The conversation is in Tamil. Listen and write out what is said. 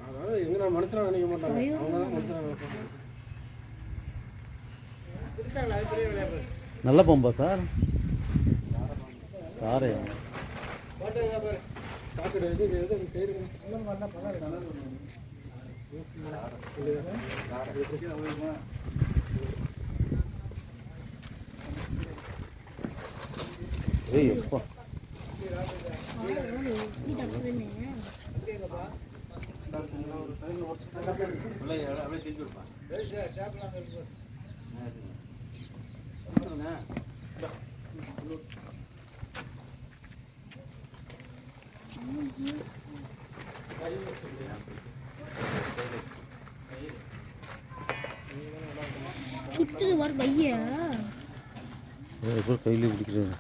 அதாவது எங்க நான் மனுஷனா நினைக்க மாட்டாங்க, அவங்க தான் மனுஷனா நினைப்பாங்க. நல்ல பம்பா சார்? காரே சாக்கடை இது எது பேரு ஏய் எப்பா சுட்டுது வர பையா கையில பிடிக்கிறது.